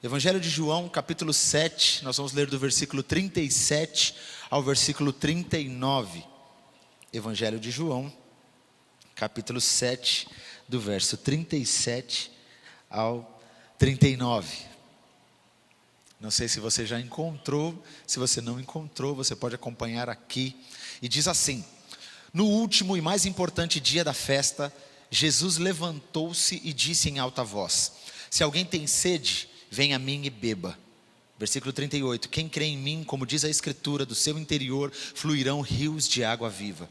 Evangelho de João, capítulo 7, nós vamos ler do versículo 37 ao versículo 39. Evangelho de João, capítulo 7, do verso 37 ao 39. Não sei se você já encontrou, se você não encontrou, você pode acompanhar aqui. E diz assim: no último e mais importante dia da festa, Jesus levantou-se e disse em alta voz: se alguém tem sede, venha a mim e beba. Versículo 38, quem crê em mim, como diz a Escritura, do seu interior fluirão rios de água viva.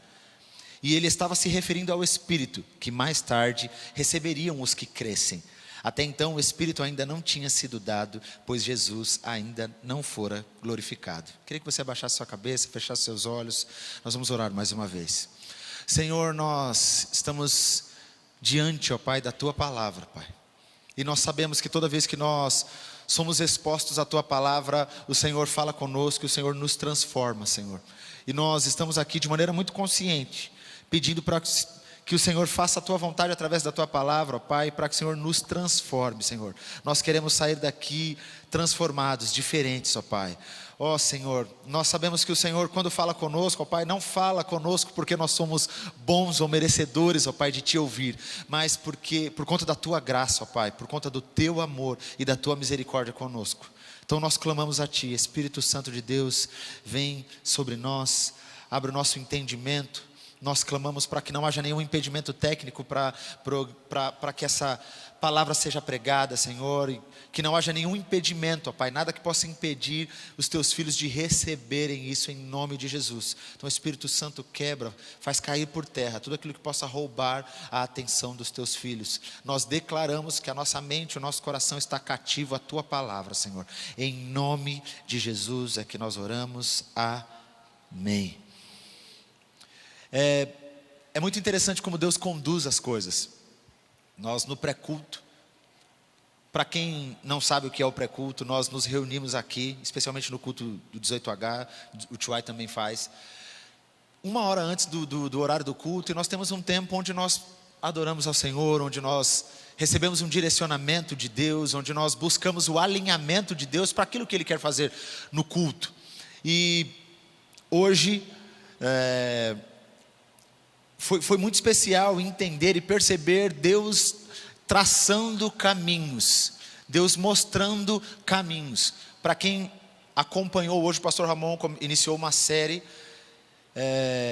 E ele estava se referindo ao Espírito, que mais tarde receberiam os que crescem. Até então o Espírito ainda não tinha sido dado, pois Jesus ainda não fora glorificado. Queria que você abaixasse sua cabeça, fechasse seus olhos. Nós vamos orar mais uma vez. Senhor, nós estamos diante, ó Pai, da Tua Palavra, Pai. E nós sabemos que toda vez que nós somos expostos à Tua Palavra, o Senhor fala conosco, o Senhor nos transforma, Senhor. E nós estamos aqui de maneira muito consciente, pedindo para que o Senhor faça a Tua vontade através da Tua Palavra, ó Pai, para que o Senhor nos transforme, Senhor. Nós queremos sair daqui transformados, diferentes, ó Pai. Ó Senhor, nós sabemos que o Senhor, quando fala conosco, ó Pai, não fala conosco porque nós somos bons ou merecedores, ó Pai, de Te ouvir, mas porque, por conta da Tua graça, ó Pai, por conta do Teu amor e da Tua misericórdia conosco. Então nós clamamos a Ti, Espírito Santo de Deus, vem sobre nós, abre o nosso entendimento. Nós clamamos para que não haja nenhum impedimento técnico para que essa palavra seja pregada, Senhor, e que não haja nenhum impedimento, ó Pai, nada que possa impedir os Teus filhos de receberem isso em nome de Jesus. Então o Espírito Santo quebra, faz cair por terra tudo aquilo que possa roubar a atenção dos Teus filhos. Nós declaramos que a nossa mente, o nosso coração está cativo à Tua palavra, Senhor. Em nome de Jesus é que nós oramos, amém. É muito interessante como Deus conduz as coisas. Nós no pré-culto, para quem não sabe o que é o pré-culto, nós nos reunimos aqui, especialmente no culto do 18H, o Tuai também faz, 1 hora antes do horário do culto, e nós temos um tempo onde nós adoramos ao Senhor, onde nós recebemos um direcionamento de Deus, onde nós buscamos o alinhamento de Deus para aquilo que Ele quer fazer no culto. E hoje foi muito especial entender e perceber Deus traçando caminhos, Deus mostrando caminhos. Para quem acompanhou hoje, o pastor Ramon iniciou uma série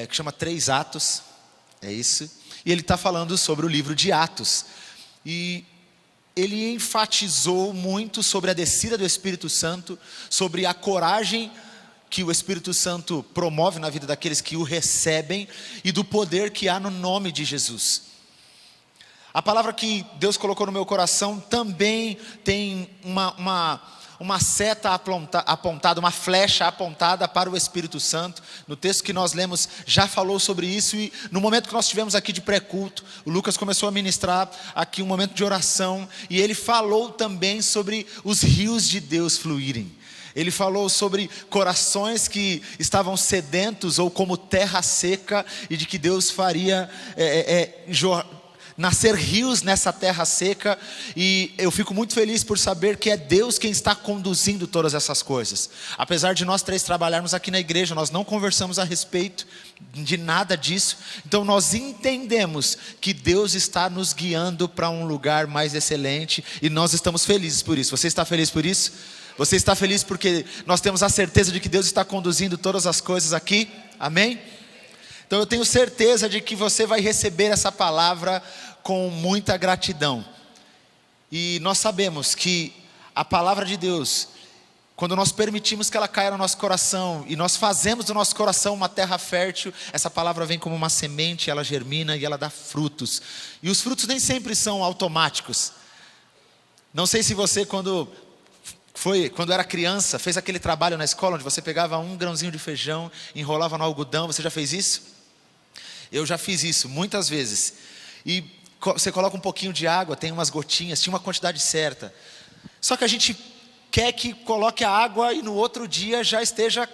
que chama 3 Atos, é isso, e ele está falando sobre o livro de Atos, e ele enfatizou muito sobre a descida do Espírito Santo, sobre a coragem que o Espírito Santo promove na vida daqueles que o recebem e do poder que há no nome de Jesus. A palavra que Deus colocou no meu coração também tem uma seta apontada, uma flecha apontada para o Espírito Santo. No texto que nós lemos já falou sobre isso, e no momento que nós tivemos aqui de pré-culto, o Lucas começou a ministrar aqui um momento de oração, e ele falou também sobre os rios de Deus fluírem. Ele falou sobre corações que estavam sedentos ou como terra seca, e de que Deus faria nascer rios nessa terra seca. E eu fico muito feliz por saber que é Deus quem está conduzindo todas essas coisas. Apesar de nós 3 trabalharmos aqui na igreja, nós não conversamos a respeito de nada disso. Então nós entendemos que Deus está nos guiando para um lugar mais excelente, e nós estamos felizes por isso. Você está feliz por isso? Você está feliz porque nós temos a certeza de que Deus está conduzindo todas as coisas aqui? Amém? Então eu tenho certeza de que você vai receber essa palavra com muita gratidão. E nós sabemos que a palavra de Deus, quando nós permitimos que ela caia no nosso coração, e nós fazemos do nosso coração uma terra fértil, essa palavra vem como uma semente, ela germina e ela dá frutos. E os frutos nem sempre são automáticos. Não sei se você, quando era criança, fez aquele trabalho na escola onde você pegava um grãozinho de feijão, enrolava no algodão. Você já fez isso? Eu já fiz isso muitas vezes. E você coloca um pouquinho de água, tem umas gotinhas, tinha uma quantidade certa. Só que a gente quer que coloque a água e no outro dia já esteja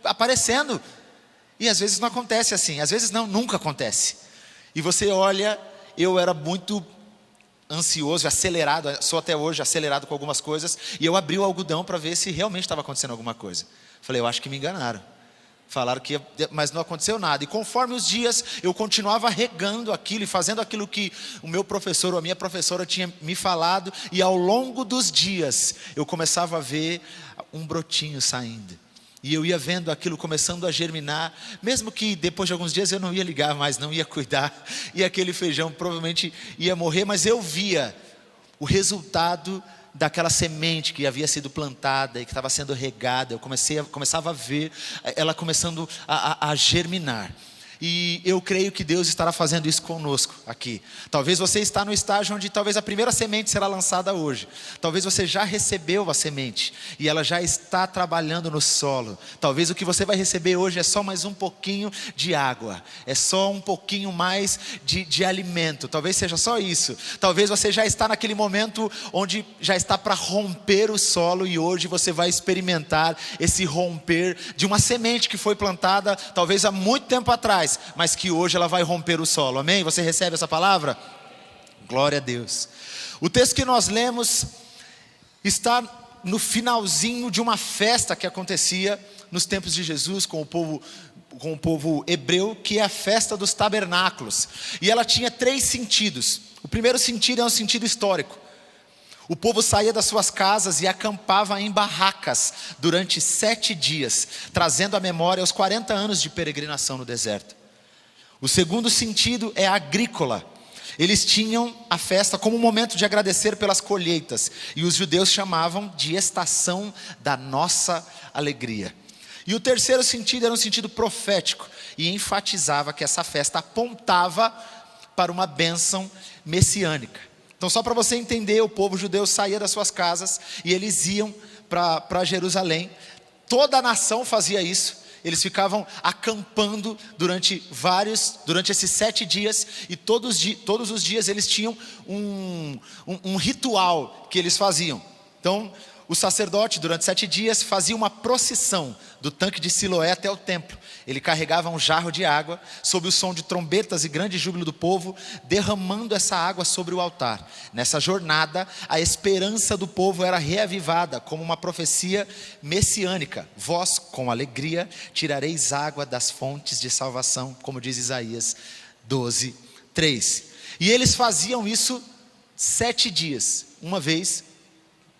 aparecendo. E às vezes não acontece assim, às vezes não, nunca acontece. E você olha, eu era muito ansioso, acelerado, sou até hoje acelerado com algumas coisas, e eu abri o algodão para ver se realmente estava acontecendo alguma coisa. Falei, eu acho que me enganaram. Falaram que ia, mas não aconteceu nada. E conforme os dias, eu continuava regando aquilo e fazendo aquilo que o meu professor ou a minha professora tinha me falado, e ao longo dos dias, eu começava a ver um brotinho saindo. E eu ia vendo aquilo começando a germinar, mesmo que depois de alguns dias eu não ia ligar mais, não ia cuidar, e aquele feijão provavelmente ia morrer, mas eu via o resultado daquela semente que havia sido plantada e que estava sendo regada. Eu começava a ver ela começando a germinar. E eu creio que Deus estará fazendo isso conosco aqui. Talvez você está no estágio onde talvez a primeira semente será lançada hoje. Talvez você já recebeu a semente e ela já está trabalhando no solo. Talvez o que você vai receber hoje é só mais um pouquinho de água. É só um pouquinho mais de alimento. Talvez seja só isso. Talvez você já está naquele momento onde já está para romper o solo, e hoje você vai experimentar esse romper de uma semente que foi plantada talvez há muito tempo atrás, mas que hoje ela vai romper o solo. Amém? Você recebe essa palavra? Glória a Deus. O texto que nós lemos está no finalzinho de uma festa que acontecia nos tempos de Jesus com o povo hebreu, que é a festa dos tabernáculos. E ela tinha 3 sentidos. O primeiro sentido é um sentido histórico. O povo saía das suas casas e acampava em barracas durante 7 dias, trazendo à memória os 40 anos de peregrinação no deserto. O segundo sentido é agrícola. Eles tinham a festa como um momento de agradecer pelas colheitas, e os judeus chamavam de estação da nossa alegria. E o terceiro sentido era um sentido profético, e enfatizava que essa festa apontava para uma bênção messiânica. Então, só para você entender, o povo judeu saía das suas casas e eles iam para Jerusalém. Toda a nação fazia isso. Eles ficavam acampando durante esses 7 dias, e todos os dias eles tinham um ritual que eles faziam. Então, o sacerdote, durante 7 dias, fazia uma procissão do tanque de Siloé até o templo. Ele carregava um jarro de água, sob o som de trombetas e grande júbilo do povo, derramando essa água sobre o altar. Nessa jornada, a esperança do povo era reavivada, como uma profecia messiânica. Vós, com alegria, tirareis água das fontes de salvação, como diz Isaías 12:3. E eles faziam isso 7 dias, uma vez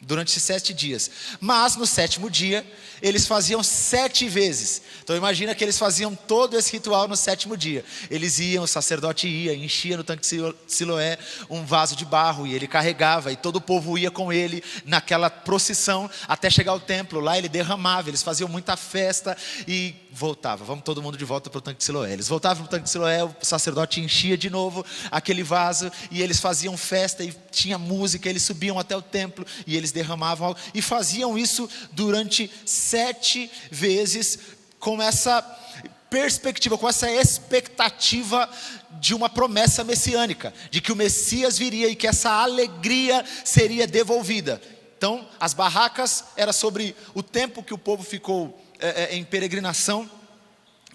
durante esses 7 dias, mas no 7º dia eles faziam 7 vezes. Então imagina que eles faziam todo esse ritual no 7º dia. Eles iam, o sacerdote ia, enchia no tanque de Siloé um vaso de barro, e ele carregava, e todo o povo ia com ele naquela procissão até chegar ao templo. Lá ele derramava, eles faziam muita festa e voltava. Vamos todo mundo de volta para o tanque de Siloé. Eles voltavam para o tanque de Siloé, o sacerdote enchia de novo aquele vaso, e eles faziam festa, e tinha música. Eles subiam até o templo e eles derramavam, e faziam isso durante 7 vezes, com essa perspectiva, com essa expectativa de uma promessa messiânica, de que o Messias viria e que essa alegria seria devolvida. Então, as barracas era sobre o tempo que o povo ficou em peregrinação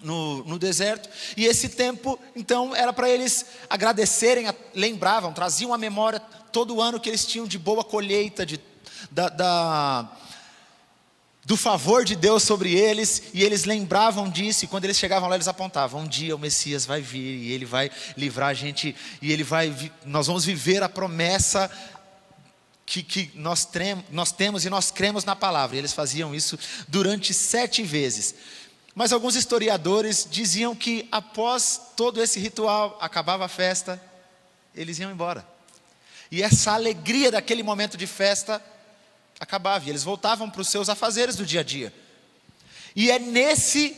no deserto, e esse tempo então era para eles agradecerem, lembravam, traziam à memória todo o ano que eles tinham de boa colheita, do favor de Deus sobre eles, e eles lembravam disso, e quando eles chegavam lá eles apontavam: um dia o Messias vai vir, e ele vai livrar a gente, e nós vamos viver a promessa que nós temos, e nós cremos na palavra. E eles faziam isso durante 7 vezes. Mas alguns historiadores diziam que após todo esse ritual, acabava a festa, eles iam embora, e essa alegria daquele momento de festa acabava, e eles voltavam para os seus afazeres do dia a dia. E é nesse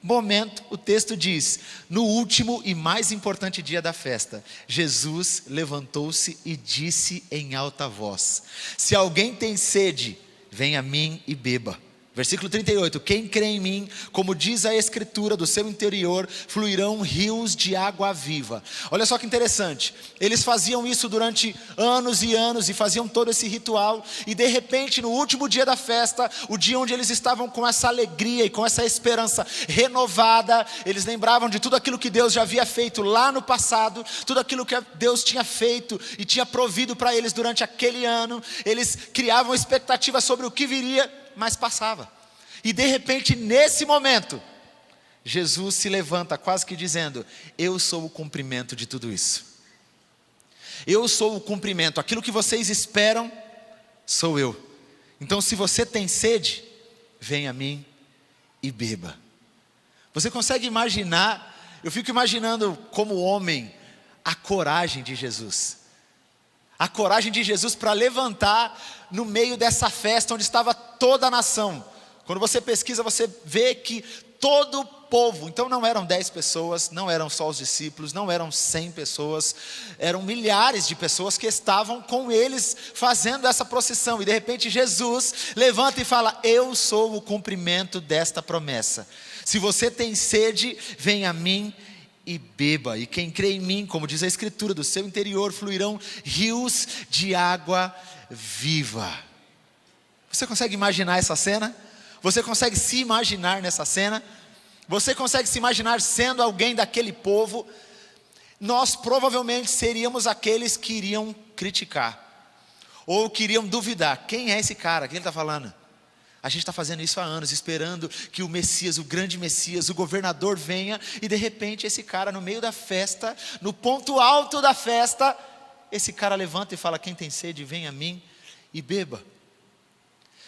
momento, o texto diz: no último e mais importante dia da festa, Jesus levantou-se e disse em alta voz: se alguém tem sede, venha a mim e beba. Versículo 38, quem crê em mim, como diz a Escritura, do seu interior fluirão rios de água viva. Olha só que interessante, eles faziam isso durante anos e anos, e faziam todo esse ritual, e de repente no último dia da festa, o dia onde eles estavam com essa alegria e com essa esperança renovada, eles lembravam de tudo aquilo que Deus já havia feito lá no passado, tudo aquilo que Deus tinha feito e tinha provido para eles durante aquele ano, eles criavam expectativa sobre o que viria, mas passava. E de repente, nesse momento, Jesus se levanta quase que dizendo: eu sou o cumprimento de tudo isso. Eu sou o cumprimento, aquilo que vocês esperam, sou eu. Então se você tem sede, venha a mim e beba. Você consegue imaginar, eu fico imaginando como homem, a coragem de Jesus. A coragem de Jesus para levantar no meio dessa festa onde estava toda a nação. Quando você pesquisa, você vê que todo o povo, então não eram 10 pessoas, não eram só os discípulos, não eram 100 pessoas, eram milhares de pessoas que estavam com eles fazendo essa procissão. E de repente Jesus levanta e fala: eu sou o cumprimento desta promessa. Se você tem sede, vem a mim e beba, e quem crê em mim, como diz a Escritura, do seu interior fluirão rios de água viva. Você consegue imaginar essa cena? Você consegue se imaginar nessa cena? Você consegue se imaginar sendo alguém daquele povo? Nós provavelmente seríamos aqueles que iriam criticar, ou que iriam duvidar: quem é esse cara? Quem ele está falando? A gente está fazendo isso há anos, esperando que o Messias, o grande Messias, o governador venha, e de repente esse cara no meio da festa, no ponto alto da festa, esse cara levanta e fala: quem tem sede, vem a mim e beba.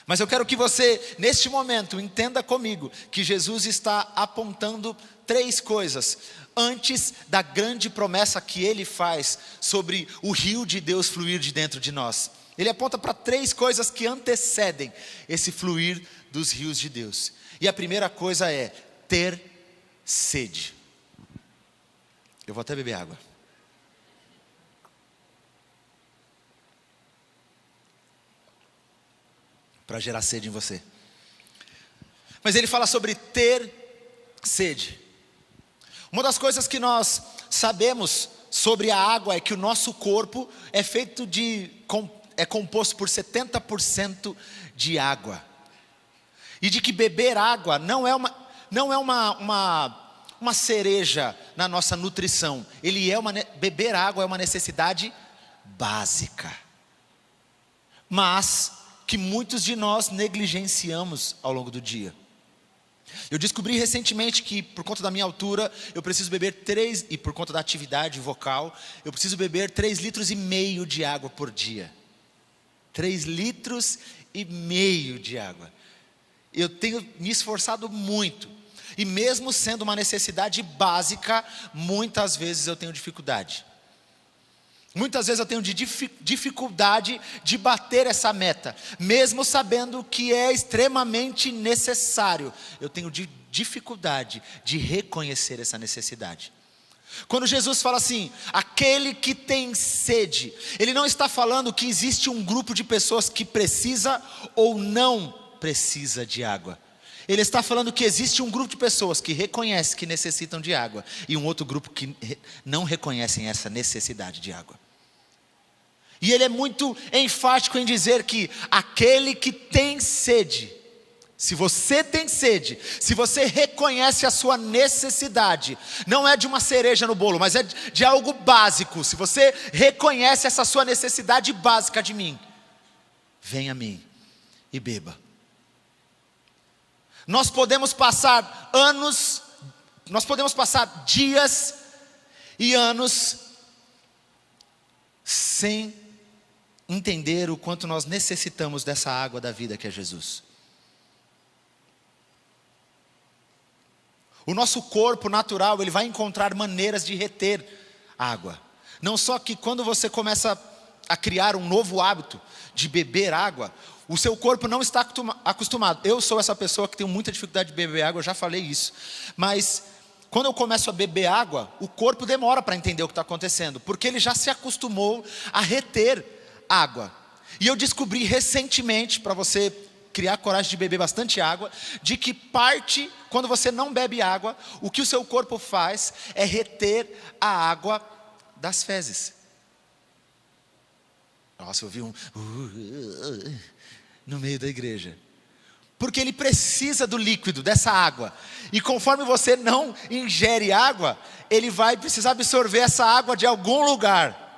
Mas eu quero que você, neste momento, entenda comigo, que Jesus está apontando 3 coisas, antes da grande promessa que Ele faz, sobre o rio de Deus fluir de dentro de nós. Ele aponta para 3 coisas que antecedem esse fluir dos rios de Deus. E a primeira coisa é ter sede. Eu vou até beber água. Para gerar sede em você. Mas ele fala sobre ter sede. Uma das coisas que nós sabemos sobre a água é que o nosso corpo é feito é composto por 70% de água. E de que beber água não é uma cereja na nossa nutrição. Beber água é uma necessidade básica. Mas que muitos de nós negligenciamos ao longo do dia. Eu descobri recentemente que, por conta da minha altura, eu preciso beber 3, e por conta da atividade vocal, eu preciso beber 3,5 litros de água por dia. 3,5 litros de água. Eu tenho me esforçado muito, e mesmo sendo uma necessidade básica, muitas vezes eu tenho dificuldade. Muitas vezes eu tenho dificuldade de bater essa meta, mesmo sabendo que é extremamente necessário. Eu tenho dificuldade de reconhecer essa necessidade. Quando Jesus fala assim, aquele que tem sede, Ele não está falando que existe um grupo de pessoas que precisa ou não precisa de água. Ele está falando que existe um grupo de pessoas que reconhece que necessitam de água, e um outro grupo que não reconhecem essa necessidade de água. E ele é muito enfático em dizer que aquele que tem sede, se você tem sede, se você reconhece a sua necessidade, não é de uma cereja no bolo, mas é de algo básico. Se você reconhece essa sua necessidade básica de mim, venha a mim e beba. Nós podemos passar anos, nós podemos passar dias e anos sem entender o quanto nós necessitamos dessa água da vida que é Jesus. O nosso corpo natural, ele vai encontrar maneiras de reter água. Não só que quando você começa a criar um novo hábito de beber água, o seu corpo não está acostumado. Eu sou essa pessoa que tem muita dificuldade de beber água, eu já falei isso. Mas quando eu começo a beber água, o corpo demora para entender o que está acontecendo, porque ele já se acostumou a reter água. E eu descobri recentemente, para você criar coragem de beber bastante água, de que parte, quando você não bebe água, o que o seu corpo faz é reter a água das fezes. Nossa, eu vi no meio da igreja. Porque ele precisa do líquido, dessa água. E conforme você não ingere água, ele vai precisar absorver essa água de algum lugar.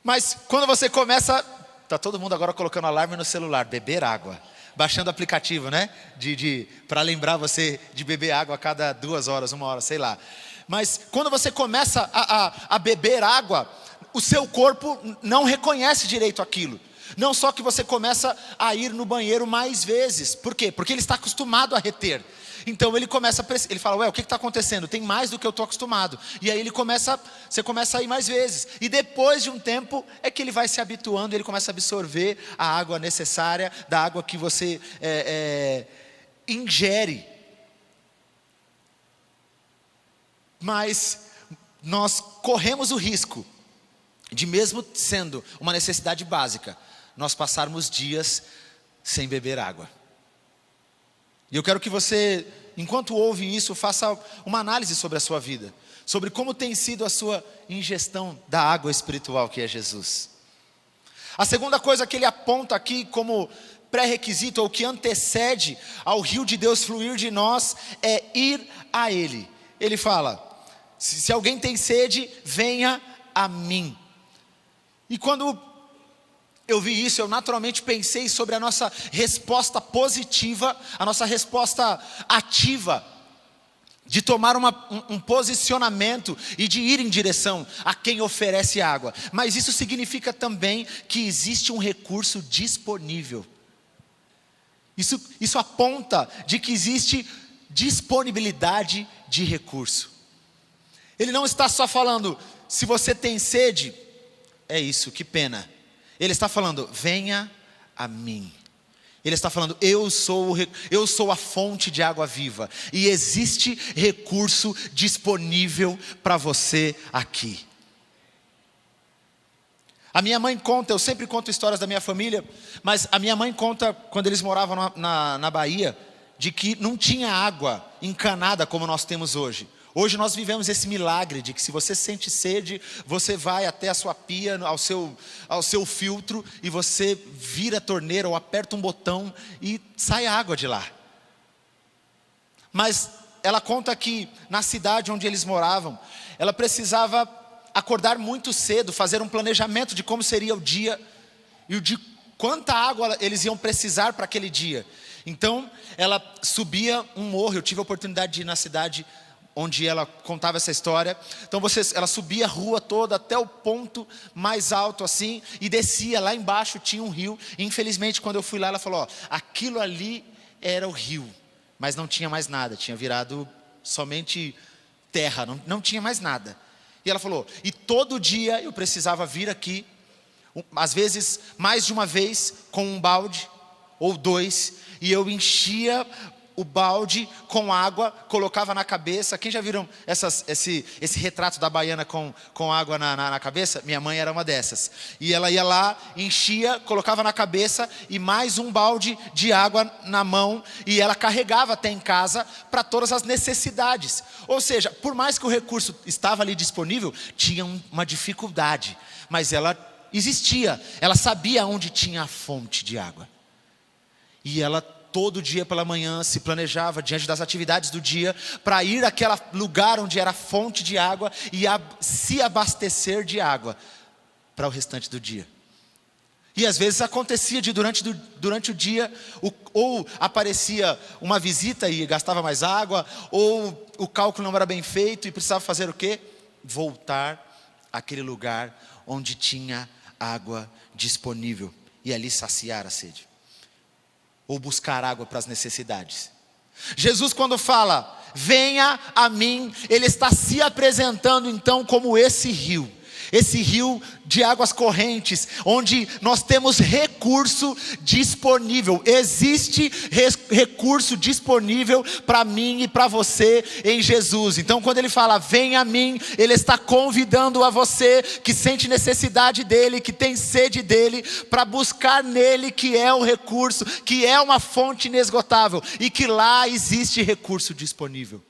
Mas quando você começa, tá todo mundo agora colocando alarme no celular, beber água. Baixando o aplicativo, né? Para lembrar você de beber água a cada 2 horas, 1 hora, sei lá. Mas quando você começa a beber água, o seu corpo não reconhece direito aquilo. Não só que você começa a ir no banheiro mais vezes. Por quê? Porque ele está acostumado a reter. Então ele fala, o que está acontecendo? Tem mais do que eu estou acostumado. E aí você começa a ir mais vezes. E depois de um tempo é que ele vai se habituando, ele começa a absorver a água necessária, da água que você ingere. Mas nós corremos o risco de, mesmo sendo uma necessidade básica, nós passarmos dias sem beber água. E eu quero que você, enquanto ouve isso, faça uma análise sobre a sua vida, sobre como tem sido a sua ingestão da água espiritual que é Jesus. A segunda coisa que ele aponta aqui como pré-requisito, ou que antecede ao rio de Deus fluir de nós, é ir a Ele. Ele fala, se alguém tem sede, venha a mim. E quando eu vi isso, eu naturalmente pensei sobre a nossa resposta positiva, a nossa resposta ativa, de tomar um posicionamento e de ir em direção a quem oferece água. Mas isso significa também que existe um recurso disponível. Isso aponta de que existe disponibilidade de recurso. Ele não está só falando, se você tem sede, é isso, que pena. Ele está falando, venha a mim. Ele está falando, eu sou a fonte de água viva. E existe recurso disponível para você aqui. A minha mãe conta, eu sempre conto histórias da minha família, mas a minha mãe conta, quando eles moravam na Bahia, de que não tinha água encanada como nós temos hoje. Hoje nós vivemos esse milagre de que se você sente sede, você vai até a sua pia, ao seu filtro, e você vira a torneira ou aperta um botão e sai água de lá. Mas ela conta que na cidade onde eles moravam, ela precisava acordar muito cedo, fazer um planejamento de como seria o dia e de quanta água eles iam precisar para aquele dia. Então ela subia um morro, eu tive a oportunidade de ir na cidade onde ela contava essa história. Então ela subia a rua toda até o ponto mais alto assim, e descia, lá embaixo tinha um rio. E infelizmente quando eu fui lá, ela falou, aquilo ali era o rio, mas não tinha mais nada, tinha virado somente terra, não tinha mais nada. E ela falou, e todo dia eu precisava vir aqui, às vezes mais de uma vez, com um balde ou 2, e eu enchia o balde com água, colocava na cabeça. Quem já viram esse retrato da baiana com água na cabeça? Minha mãe era uma dessas. E ela ia lá, enchia, colocava na cabeça e mais um balde de água na mão, e ela carregava até em casa para todas as necessidades. Ou seja, por mais que o recurso estava ali disponível, tinha uma dificuldade, mas ela existia, ela sabia onde tinha a fonte de água. E ela todo dia pela manhã se planejava diante das atividades do dia para ir àquele lugar onde era a fonte de água e se abastecer de água para o restante do dia. E às vezes acontecia de durante o dia, ou aparecia uma visita e gastava mais água, ou o cálculo não era bem feito e precisava fazer o quê? Voltar àquele lugar onde tinha água disponível e ali saciar a sede. Ou buscar água para as necessidades. Jesus, quando fala, venha a mim, Ele está se apresentando então como esse rio. esse rio de águas correntes, onde nós temos recurso disponível. Existe recurso disponível para mim e para você em Jesus. Então quando ele fala, vem a mim, ele está convidando a você que sente necessidade dele, que tem sede dele, para buscar nele, que é o recurso, que é uma fonte inesgotável, e que lá existe recurso disponível.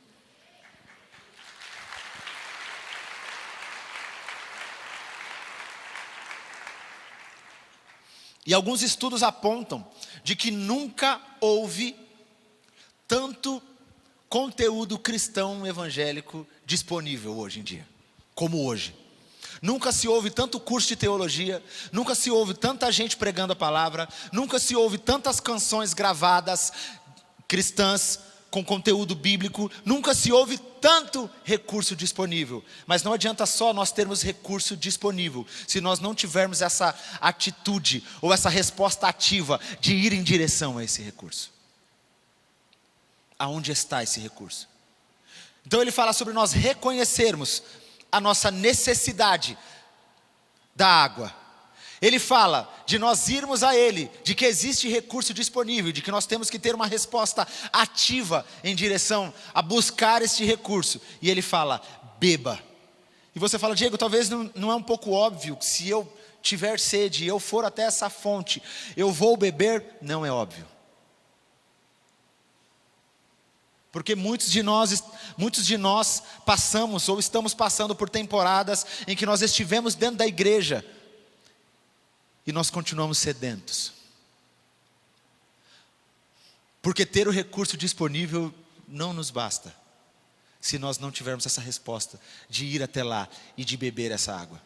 E alguns estudos apontam de que nunca houve tanto conteúdo cristão evangélico disponível hoje em dia, como hoje. Nunca se ouve tanto curso de teologia, nunca se ouve tanta gente pregando a palavra, nunca se ouve tantas canções gravadas cristãs com conteúdo bíblico, nunca se ouve tanto recurso disponível. Mas não adianta só nós termos recurso disponível, se nós não tivermos essa atitude ou essa resposta ativa de ir em direção a esse recurso. Aonde está esse recurso? Então ele fala sobre nós reconhecermos a nossa necessidade da água. Ele fala de nós irmos a ele, de que existe recurso disponível, de que nós temos que ter uma resposta ativa em direção a buscar este recurso. E ele fala, beba. E você fala, Diego, talvez não é um pouco óbvio que se eu tiver sede e eu for até essa fonte, eu vou beber? Não é óbvio. Porque muitos de nós passamos ou estamos passando por temporadas em que nós estivemos dentro da igreja e nós continuamos sedentos. Porque ter o recurso disponível não nos basta, se nós não tivermos essa resposta de ir até lá e de beber essa água.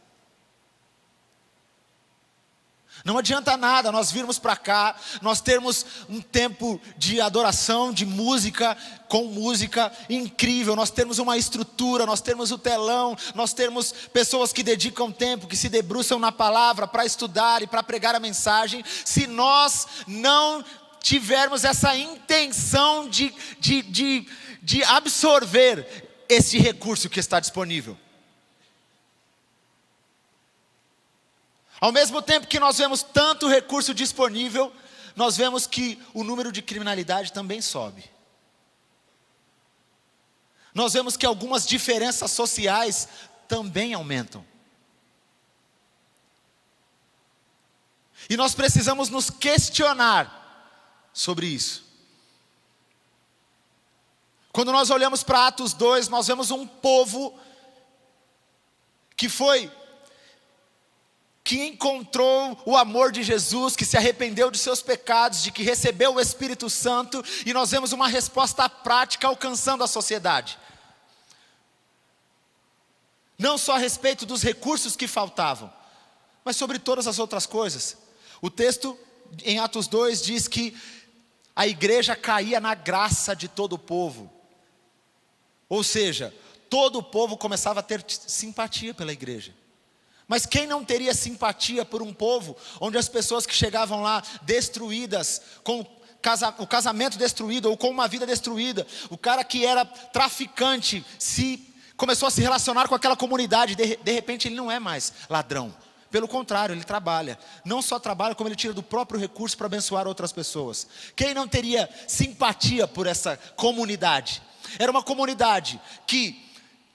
Não adianta nada nós virmos para cá, nós termos um tempo de adoração, de música, com música incrível, nós termos uma estrutura, nós termos o telão, nós termos pessoas que dedicam tempo, que se debruçam na palavra para estudar e para pregar a mensagem, se nós não tivermos essa intenção de absorver esse recurso que está disponível. Ao mesmo tempo que nós vemos tanto recurso disponível, nós vemos que o número de criminalidade também sobe. Nós vemos que algumas diferenças sociais também aumentam. E nós precisamos nos questionar sobre isso. Quando nós olhamos para Atos 2, nós vemos um povo que encontrou o amor de Jesus, que se arrependeu de seus pecados, de que recebeu o Espírito Santo, e nós vemos uma resposta prática alcançando a sociedade. Não só a respeito dos recursos que faltavam, mas sobre todas as outras coisas. O texto em Atos 2 diz que a igreja caía na graça de todo o povo. Ou seja, todo o povo começava a ter simpatia pela igreja. Mas quem não teria simpatia por um povo onde as pessoas que chegavam lá destruídas, com o casamento destruído ou com uma vida destruída, o cara que era traficante começou a se relacionar com aquela comunidade, de repente ele não é mais ladrão. Pelo contrário, ele trabalha. Não só trabalha, como ele tira do próprio recurso para abençoar outras pessoas. Quem não teria simpatia por essa comunidade? Era uma comunidade que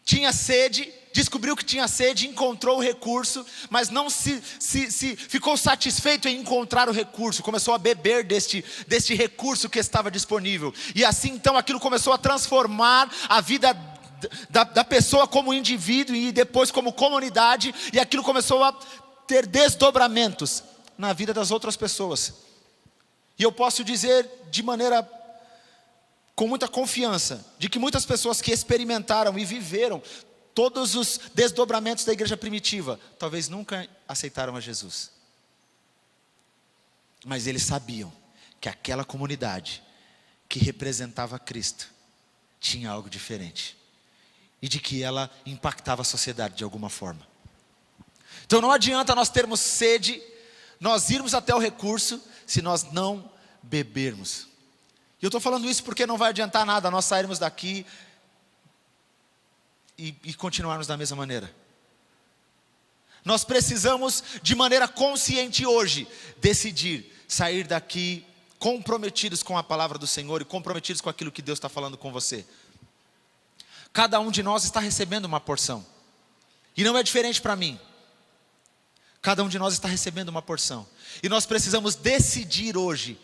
tinha sede, descobriu que tinha sede, encontrou o recurso, mas não ficou satisfeito em encontrar o recurso, começou a beber deste recurso que estava disponível, e assim então aquilo começou a transformar a vida da pessoa como indivíduo e depois como comunidade, e aquilo começou a ter desdobramentos na vida das outras pessoas. E eu posso dizer com muita confiança, de que muitas pessoas que experimentaram e viveram todos os desdobramentos da igreja primitiva, talvez nunca aceitaram a Jesus. Mas eles sabiam que aquela comunidade que representava Cristo tinha algo diferente. E de que ela impactava a sociedade de alguma forma. Então não adianta nós termos sede, nós irmos até o recurso, se nós não bebermos. E eu estou falando isso porque não vai adiantar nada nós sairmos daqui e continuarmos da mesma maneira. Nós precisamos, de maneira consciente hoje, decidir sair daqui comprometidos com a palavra do Senhor e comprometidos com aquilo que Deus está falando com você. Cada um de nós está recebendo uma porção, e não é diferente para mim. Cada um de nós está recebendo uma porção, e nós precisamos decidir hoje,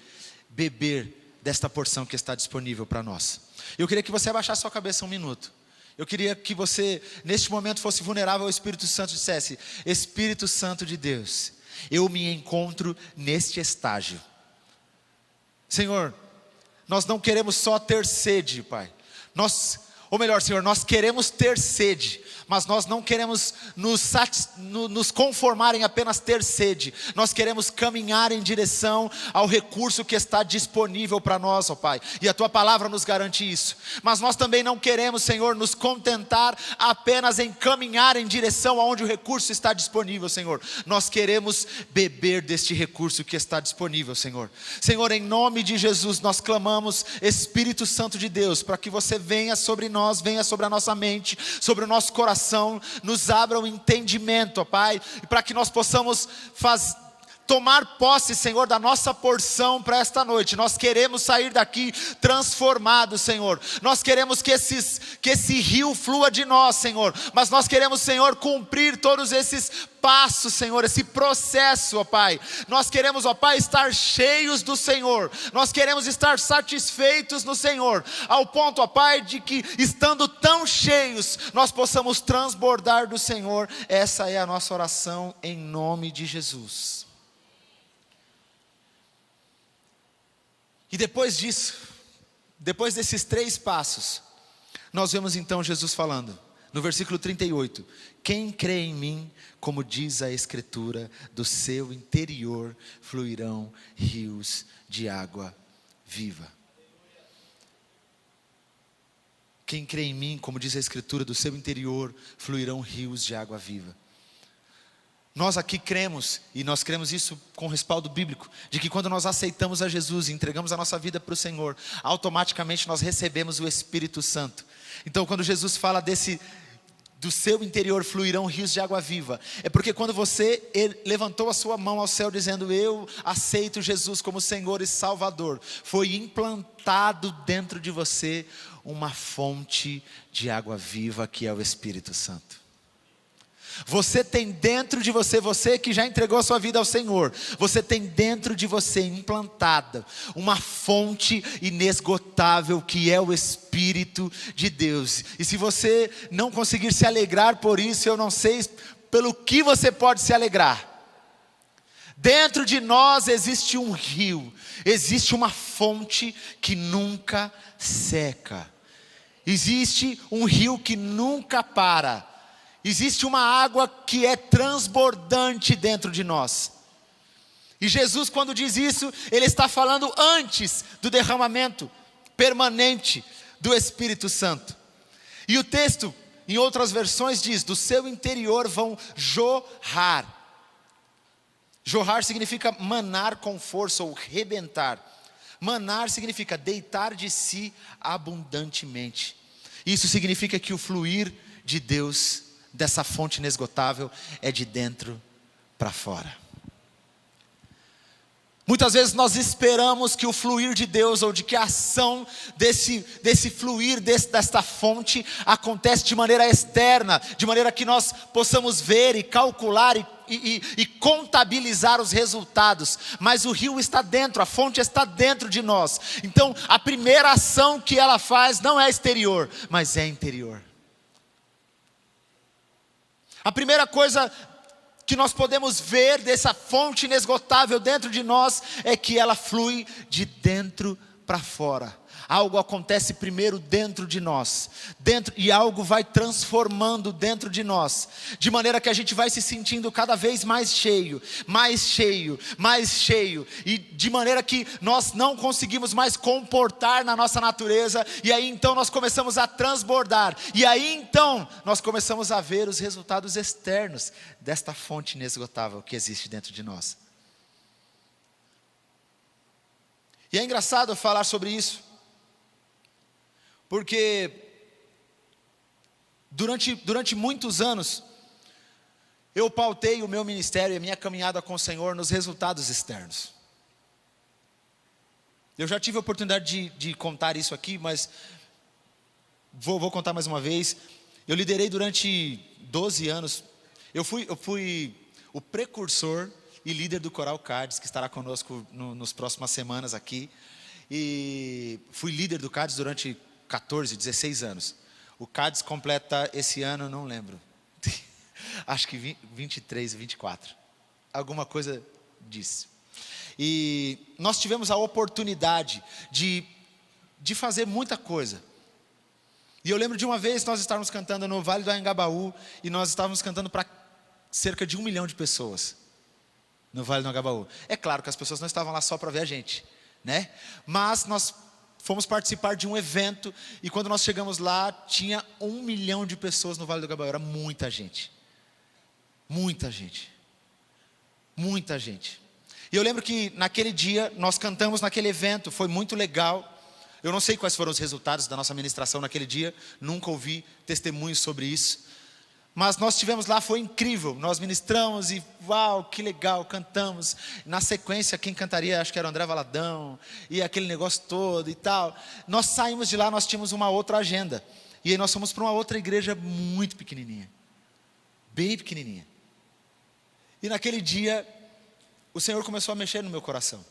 beber desta porção que está disponível para nós. Eu queria que você abaixasse sua cabeça um minuto. Eu queria que você, neste momento, fosse vulnerável ao Espírito Santo e dissesse: Espírito Santo de Deus, eu me encontro neste estágio. Senhor, nós não queremos só ter sede, Pai. Senhor, nós queremos ter sede, mas nós não queremos nos conformar em apenas ter sede. Nós queremos caminhar em direção ao recurso que está disponível para nós, ó Pai. E a Tua palavra nos garante isso. Mas nós também não queremos, Senhor, nos contentar apenas em caminhar em direção aonde o recurso está disponível, Senhor. Nós queremos beber deste recurso que está disponível, Senhor. Senhor, em nome de Jesus, nós clamamos, Espírito Santo de Deus, para que você venha sobre nós, venha sobre a nossa mente, sobre o nosso coração, nos abra o entendimento, ó Pai, e para que nós possamos tomar posse, Senhor, da nossa porção para esta noite. Nós queremos sair daqui transformados, Senhor. Nós queremos que esse rio flua de nós, Senhor. Mas nós queremos, Senhor, cumprir todos esses passos, Senhor, esse processo, ó Pai. Nós queremos, ó Pai, estar cheios do Senhor. Nós queremos estar satisfeitos no Senhor, ao ponto, ó Pai, de que estando tão cheios, nós possamos transbordar do Senhor. Essa é a nossa oração em nome de Jesus. E depois disso, depois desses 3 passos, nós vemos então Jesus falando, no versículo 38, quem crê em mim, como diz a Escritura, do seu interior fluirão rios de água viva. Quem crê em mim, como diz a Escritura, do seu interior fluirão rios de água viva. Nós aqui cremos, e nós cremos isso com respaldo bíblico, de que quando nós aceitamos a Jesus e entregamos a nossa vida para o Senhor, automaticamente nós recebemos o Espírito Santo. Então quando Jesus fala do seu interior fluirão rios de água viva, é porque quando você levantou a sua mão ao céu dizendo, eu aceito Jesus como Senhor e Salvador, foi implantado dentro de você uma fonte de água viva que é o Espírito Santo. Você tem dentro de você, você que já entregou a sua vida ao Senhor, você tem dentro de você implantada uma fonte inesgotável que é o Espírito de Deus. E se você não conseguir se alegrar por isso, eu não sei pelo que você pode se alegrar. Dentro de nós existe um rio, existe uma fonte que nunca seca. Existe um rio que nunca para. Existe uma água que é transbordante dentro de nós. E Jesus, quando diz isso, Ele está falando antes do derramamento permanente do Espírito Santo. E o texto, em outras versões, diz, do seu interior vão jorrar. Jorrar significa manar com força ou rebentar. Manar significa deitar de si abundantemente. Isso significa que o fluir de Deus, dessa fonte inesgotável, é de dentro para fora. Muitas vezes nós esperamos que o fluir de Deus, ou de que a ação desse fluir, desta fonte, acontece de maneira externa, de maneira que nós possamos ver e calcular e contabilizar os resultados. Mas o rio está dentro, a fonte está dentro de nós. Então a primeira ação que ela faz não é exterior, mas é interior. A primeira coisa que nós podemos ver dessa fonte inesgotável dentro de nós é que ela flui de dentro para fora. Algo acontece primeiro dentro de nós, e algo vai transformando dentro de nós, de maneira que a gente vai se sentindo cada vez mais cheio, mais cheio, mais cheio, e de maneira que nós não conseguimos mais comportar na nossa natureza, e aí então nós começamos a transbordar, e aí então nós começamos a ver os resultados externos desta fonte inesgotável que existe dentro de nós. E é engraçado falar sobre isso, porque durante muitos anos eu pautei o meu ministério e a minha caminhada com o Senhor nos resultados externos. Eu já tive a oportunidade de contar isso aqui, mas vou contar mais uma vez. Eu liderei durante 12 anos. Eu fui o precursor e líder do Coral CADES, que estará conosco nas próximas semanas aqui. E fui líder do CADES durante 14, 16 anos. O CADES completa esse ano, não lembro. Acho que 23, 24. Alguma coisa disso. E nós tivemos a oportunidade de fazer muita coisa. E eu lembro de uma vez nós estávamos cantando no Vale do Anhangabaú, e nós estávamos cantando para cerca de 1 milhão de pessoas no Vale do Anhangabaú. É claro que as pessoas não estavam lá só para ver a gente, né? Mas nós fomos participar de um evento, e quando nós chegamos lá, tinha 1 milhão de pessoas no Vale do Anhangabaú. Era muita gente. Muita gente. Muita gente. E eu lembro que naquele dia, nós cantamos naquele evento, foi muito legal. Eu não sei quais foram os resultados da nossa ministração naquele dia, nunca ouvi testemunhos sobre isso. Mas nós estivemos lá, foi incrível, nós ministramos e uau, que legal, cantamos. Na sequência, quem cantaria, acho que era o André Valadão, e aquele negócio todo e tal. Nós saímos de lá, nós tínhamos uma outra agenda. E aí nós fomos para uma outra igreja muito pequenininha, bem pequenininha. E naquele dia, o Senhor começou a mexer no meu coração.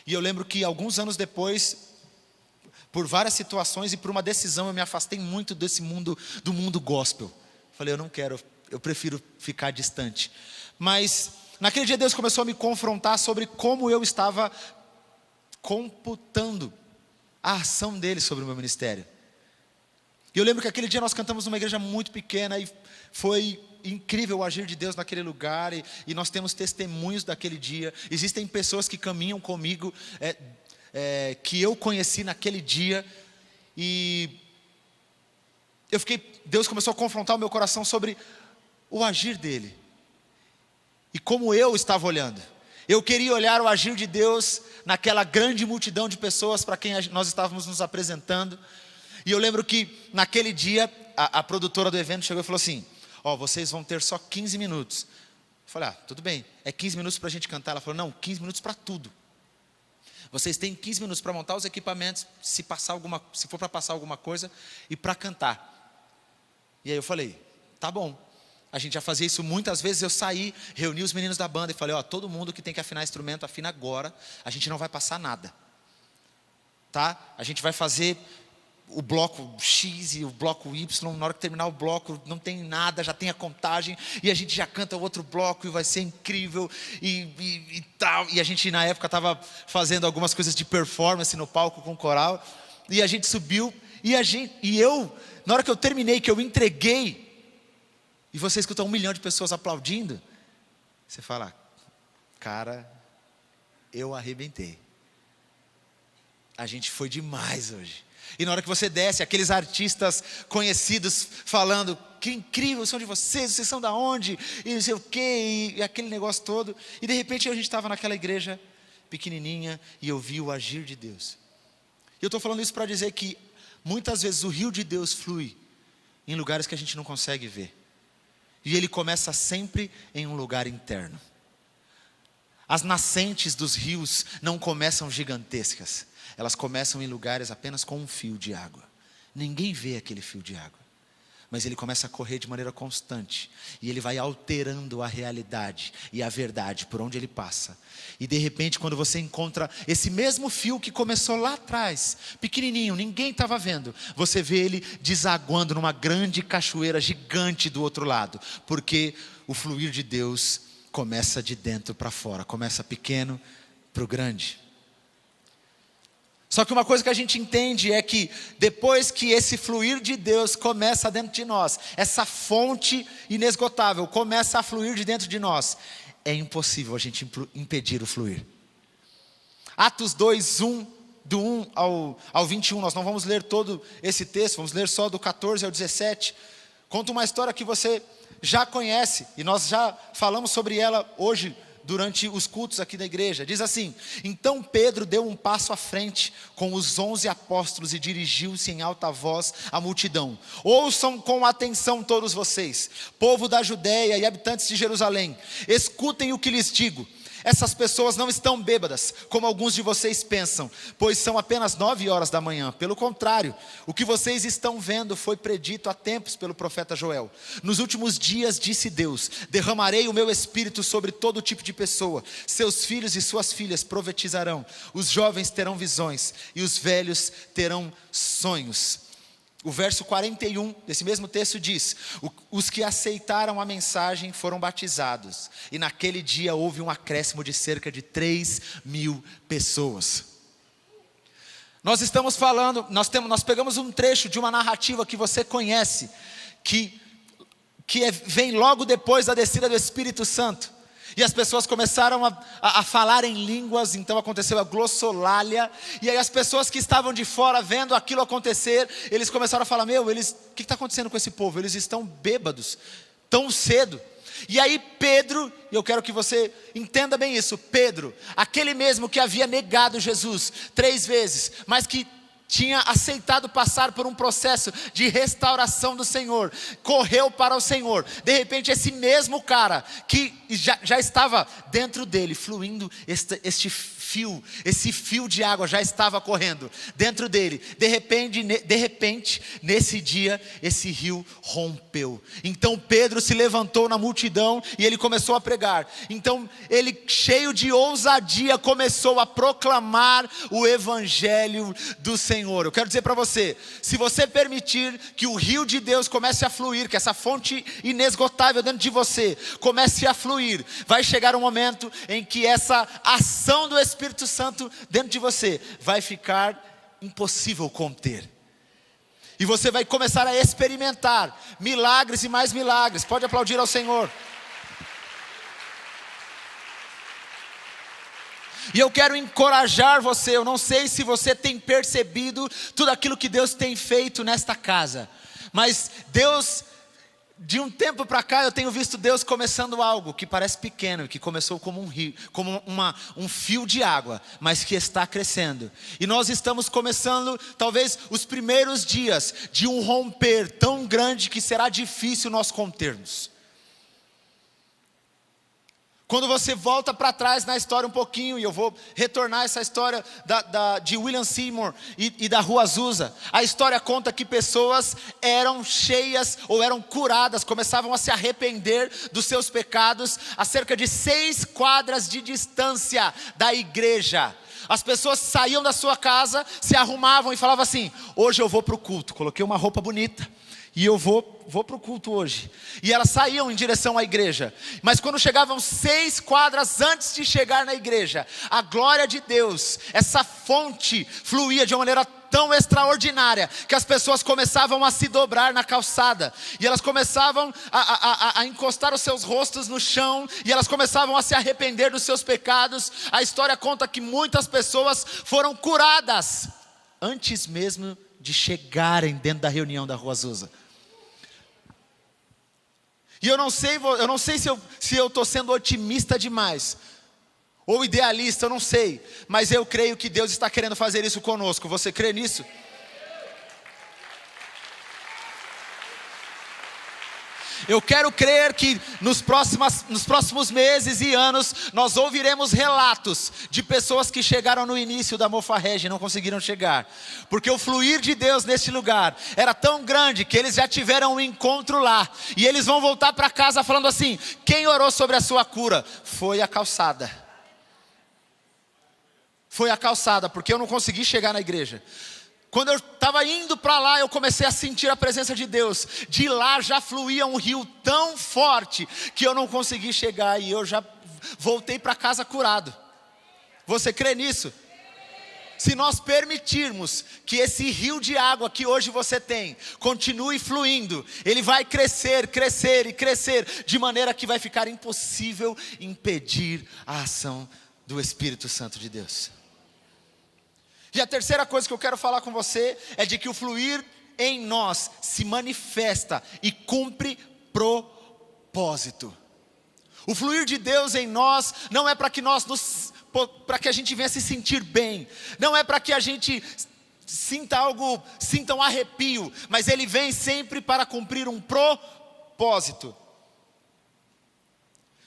E eu lembro que alguns anos depois, por várias situações e por uma decisão, eu me afastei muito desse mundo, do mundo gospel. Falei, eu não quero, eu prefiro ficar distante. Mas naquele dia Deus começou a me confrontar sobre como eu estava computando a ação dele sobre o meu ministério. E eu lembro que aquele dia nós cantamos numa igreja muito pequena, e foi incrível o agir de Deus naquele lugar, e nós temos testemunhos daquele dia. Existem pessoas que caminham comigo, que eu conheci naquele dia, e Deus começou a confrontar o meu coração sobre o agir dele, e como eu estava olhando. Eu queria olhar o agir de Deus naquela grande multidão de pessoas para quem nós estávamos nos apresentando. E eu lembro que naquele dia, a produtora do evento chegou e falou assim, vocês vão ter só 15 minutos. Eu falei, tudo bem, é 15 minutos para a gente cantar. Ela falou, não, 15 minutos para tudo. Vocês têm 15 minutos para montar os equipamentos, se for para passar alguma coisa, e para cantar. E aí eu falei, tá bom. A gente já fazia isso muitas vezes. Eu saí, reuni os meninos da banda e falei, todo mundo que tem que afinar instrumento, afina agora. A gente não vai passar nada, tá? A gente vai fazer o bloco X e o bloco Y, na hora que terminar o bloco, não tem nada, já tem a contagem, e a gente já canta o outro bloco, e vai ser incrível, e tal. E a gente na época estava fazendo algumas coisas de performance no palco com o coral, e a gente subiu, e eu, na hora que eu terminei, que eu entreguei, e você escuta 1 milhão de pessoas aplaudindo, você fala, cara, eu arrebentei. A gente foi demais hoje. E na hora que você desce, aqueles artistas conhecidos falando, que incrível, são de vocês são da onde? E não sei o quê, e aquele negócio todo. E de repente a gente estava naquela igreja pequenininha, e eu vi o agir de Deus. E eu estou falando isso para dizer que muitas vezes o rio de Deus flui em lugares que a gente não consegue ver. E ele começa sempre em um lugar interno. As nascentes dos rios não começam gigantescas. Elas começam em lugares apenas com um fio de água. Ninguém vê aquele fio de água. Mas ele começa a correr de maneira constante. E ele vai alterando a realidade e a verdade por onde ele passa. E de repente, quando você encontra esse mesmo fio que começou lá atrás, pequenininho, ninguém estava vendo, você vê ele desaguando numa grande cachoeira gigante do outro lado. Porque o fluir de Deus começa de dentro para fora. Começa pequeno para o grande. Só que uma coisa que a gente entende é que depois que esse fluir de Deus começa dentro de nós, essa fonte inesgotável começa a fluir de dentro de nós, é impossível a gente impedir o fluir. Atos 2, do 1 ao 21, nós não vamos ler todo esse texto, vamos ler só do 14 ao 17. Conta uma história que você já conhece, e nós já falamos sobre ela hoje durante os cultos aqui da igreja. Diz assim: então Pedro deu um passo à frente com os 11 apóstolos e dirigiu-se em alta voz à multidão. Ouçam com atenção todos vocês, povo da Judéia e habitantes de Jerusalém, escutem o que lhes digo. Essas pessoas não estão bêbadas, como alguns de vocês pensam, pois são apenas 9 horas da manhã. Pelo contrário, o que vocês estão vendo foi predito há tempos pelo profeta Joel. Nos últimos dias, disse Deus, derramarei o meu espírito sobre todo tipo de pessoa. Seus filhos e suas filhas profetizarão, os jovens terão visões e os velhos terão sonhos. O verso 41 desse mesmo texto diz: os que aceitaram a mensagem foram batizados, e naquele dia houve um acréscimo de cerca de 3.000 pessoas. Nós estamos falando, nós pegamos um trecho de uma narrativa que você conhece, vem logo depois da descida do Espírito Santo. E as pessoas começaram a falar em línguas, então aconteceu a glossolalia. E aí as pessoas que estavam de fora vendo aquilo acontecer, eles começaram a falar: o que está acontecendo com esse povo? Eles estão bêbados, tão cedo. E aí Pedro, e eu quero que você entenda bem isso, Pedro, aquele mesmo que havia negado Jesus 3 vezes, mas que tinha aceitado passar por um processo de restauração do Senhor, correu para o Senhor. De repente esse mesmo cara que já estava dentro dele, fluindo esse fio de água já estava correndo dentro dele. De repente, nesse dia, esse rio rompeu. Então Pedro se levantou na multidão e ele começou a pregar. Então ele, cheio de ousadia, começou a proclamar o evangelho do Senhor. Eu quero dizer para você, se você permitir que o rio de Deus comece a fluir, que essa fonte inesgotável dentro de você comece a fluir, vai chegar um momento em que essa ação do Espírito Santo dentro de você vai ficar impossível conter. E você vai começar a experimentar milagres e mais milagres. Pode aplaudir ao Senhor. E eu quero encorajar você. Eu não sei se você tem percebido tudo aquilo que Deus tem feito nesta casa, mas Deus, de um tempo para cá, eu tenho visto Deus começando algo que parece pequeno, que começou como um rio, como um fio de água, mas que está crescendo. E nós estamos começando, talvez, os primeiros dias de um romper tão grande que será difícil nós contermos. Quando você volta para trás na história um pouquinho, e eu vou retornar essa história de William Seymour e da Rua Azusa. A história conta que pessoas eram cheias ou eram curadas, começavam a se arrepender dos seus pecados a cerca de 6 quadras de distância da igreja. As pessoas saíam da sua casa, se arrumavam e falavam assim: hoje eu vou para o culto, coloquei uma roupa bonita e eu vou para o culto hoje. E elas saíam em direção à igreja. Mas quando chegavam 6 quadras antes de chegar na igreja, a glória de Deus, essa fonte fluía de uma maneira tão extraordinária, que as pessoas começavam a se dobrar na calçada. E elas começavam a encostar os seus rostos no chão. E elas começavam a se arrepender dos seus pecados. A história conta que muitas pessoas foram curadas antes mesmo de chegarem dentro da reunião da Rua Azusa. E eu não sei se eu estou sendo otimista demais, ou idealista, eu não sei. Mas eu creio que Deus está querendo fazer isso conosco. Você crê nisso? Eu quero crer que nos próximos meses e anos, nós ouviremos relatos de pessoas que chegaram no início da Mofa Regi e não conseguiram chegar. Porque o fluir de Deus neste lugar era tão grande que eles já tiveram um encontro lá. E eles vão voltar para casa falando assim: quem orou sobre a sua cura? Foi a calçada. Foi a calçada, porque eu não consegui chegar na igreja. Quando eu estava indo para lá, eu comecei a sentir a presença de Deus. De lá já fluía um rio tão forte que eu não consegui chegar e eu já voltei para casa curado. Você crê nisso? Se nós permitirmos que esse rio de água que hoje você tem continue fluindo, ele vai crescer, crescer e crescer, de maneira que vai ficar impossível impedir a ação do Espírito Santo de Deus. E a terceira coisa que eu quero falar com você é de que o fluir em nós se manifesta e cumpre propósito. O fluir de Deus em nós não é para que para que a gente venha se sentir bem, não é para que a gente sinta um arrepio, mas ele vem sempre para cumprir um propósito.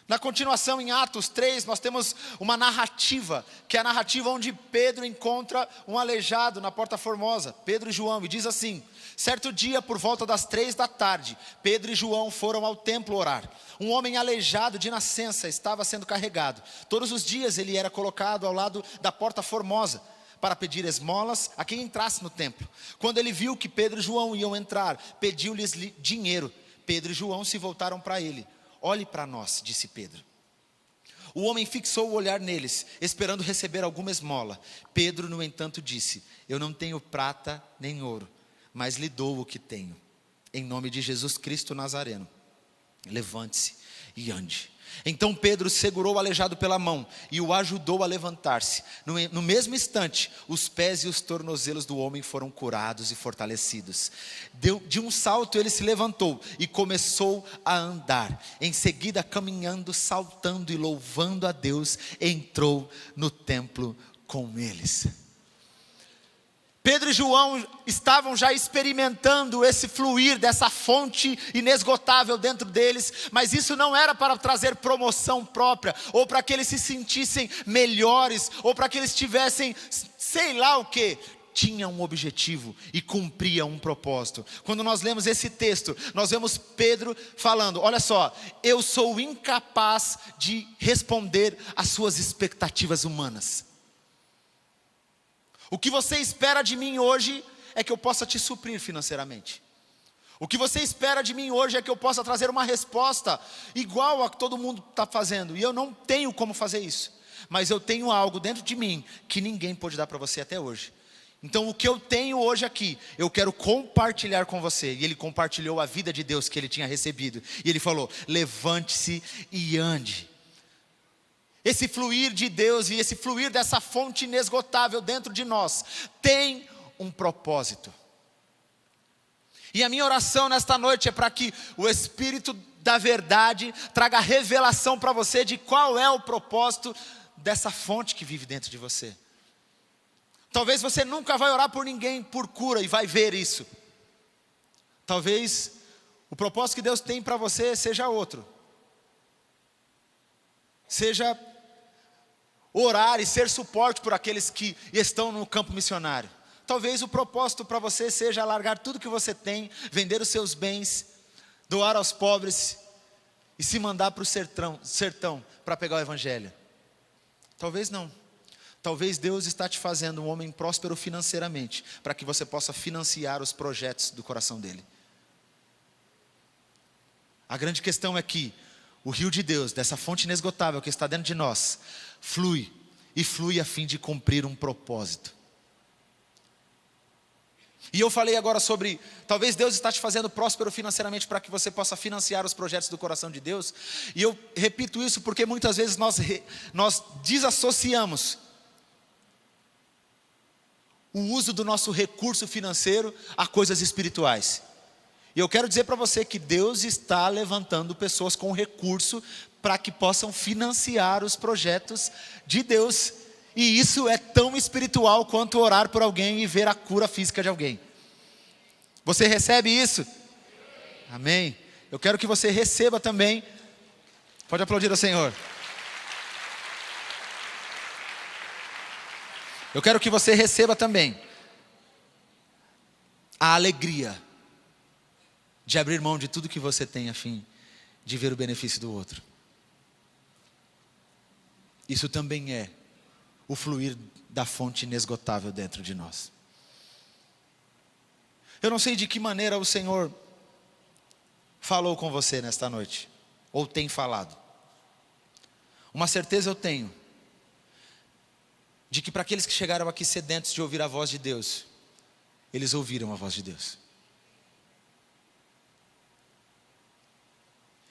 Na continuação, em Atos 3, nós temos uma narrativa, que é a narrativa onde Pedro encontra um aleijado na Porta Formosa, Pedro e João, e diz assim: certo dia, por volta das 3 da tarde, Pedro e João foram ao templo orar. Um homem aleijado de nascença estava sendo carregado. Todos os dias ele era colocado ao lado da Porta Formosa, para pedir esmolas a quem entrasse no templo. Quando ele viu que Pedro e João iam entrar, pediu-lhes dinheiro. Pedro e João se voltaram para ele. Olhe para nós, disse Pedro. O homem fixou o olhar neles, esperando receber alguma esmola. Pedro, no entanto, disse: eu não tenho prata nem ouro, mas lhe dou o que tenho. Em nome de Jesus Cristo Nazareno, levante-se e ande. Então Pedro segurou o aleijado pela mão e o ajudou a levantar-se. No mesmo instante, os pés e os tornozelos do homem foram curados e fortalecidos. De um salto ele se levantou e começou a andar. Em seguida, caminhando, saltando e louvando a Deus, entrou no templo com eles. Pedro e João estavam já experimentando esse fluir dessa fonte inesgotável dentro deles, mas isso não era para trazer promoção própria, ou para que eles se sentissem melhores, ou para que eles tivessem sei lá o que. Tinha um objetivo e cumpria um propósito. Quando nós lemos esse texto, nós vemos Pedro falando: olha só, eu sou incapaz de responder às suas expectativas humanas. O que você espera de mim hoje é que eu possa te suprir financeiramente. O que você espera de mim hoje é que eu possa trazer uma resposta igual a que todo mundo está fazendo. E eu não tenho como fazer isso. Mas eu tenho algo dentro de mim que ninguém pôde dar para você até hoje. Então o que eu tenho hoje aqui, eu quero compartilhar com você. E ele compartilhou a vida de Deus que ele tinha recebido. E ele falou: levante-se e ande. Esse fluir de Deus e esse fluir dessa fonte inesgotável dentro de nós tem um propósito. E a minha oração nesta noite é para que o Espírito da verdade traga revelação para você de qual é o propósito dessa fonte que vive dentro de você. Talvez você nunca vai orar por ninguém por cura e vai ver isso. Talvez o propósito que Deus tem para você seja outro. Seja orar e ser suporte por aqueles que estão no campo missionário. Talvez o propósito para você seja largar tudo que você tem, vender os seus bens, doar aos pobres e se mandar para o sertão para pegar o evangelho. Talvez não. Talvez Deus está te fazendo um homem próspero financeiramente, para que você possa financiar os projetos do coração dele. A grande questão é que o rio de Deus, dessa fonte inesgotável que está dentro de nós, flui a fim de cumprir um propósito. E eu falei agora sobre, talvez Deus está te fazendo próspero financeiramente para que você possa financiar os projetos do coração de Deus. E eu repito isso porque muitas vezes nós desassociamos o uso do nosso recurso financeiro a coisas espirituais. E eu quero dizer para você que Deus está levantando pessoas com recurso para que possam financiar os projetos de Deus. E isso é tão espiritual quanto orar por alguém e ver a cura física de alguém. Você recebe isso? Amém. Eu quero que você receba também. Pode aplaudir ao Senhor. Eu quero que você receba também a alegria de abrir mão de tudo que você tem a fim de ver o benefício do outro. Isso também é o fluir da fonte inesgotável dentro de nós. Eu não sei de que maneira o Senhor falou com você nesta noite, ou tem falado. Uma certeza eu tenho, de que para aqueles que chegaram aqui sedentos de ouvir a voz de Deus, eles ouviram a voz de Deus.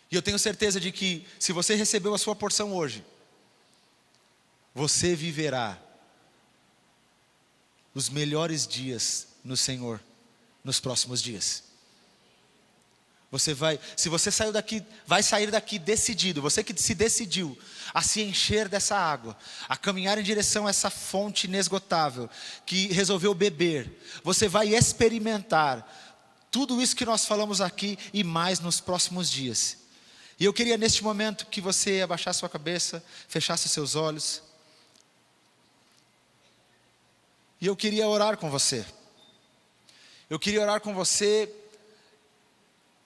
E eu tenho certeza de que, se você recebeu a sua porção hoje, você viverá os melhores dias no Senhor, nos próximos dias. Se você saiu daqui, vai sair daqui decidido, você que se decidiu a se encher dessa água, a caminhar em direção a essa fonte inesgotável, que resolveu beber, você vai experimentar tudo isso que nós falamos aqui e mais nos próximos dias. E eu queria neste momento que você abaixasse sua cabeça, fechasse os seus olhos. E eu queria orar com você. Eu queria orar com você,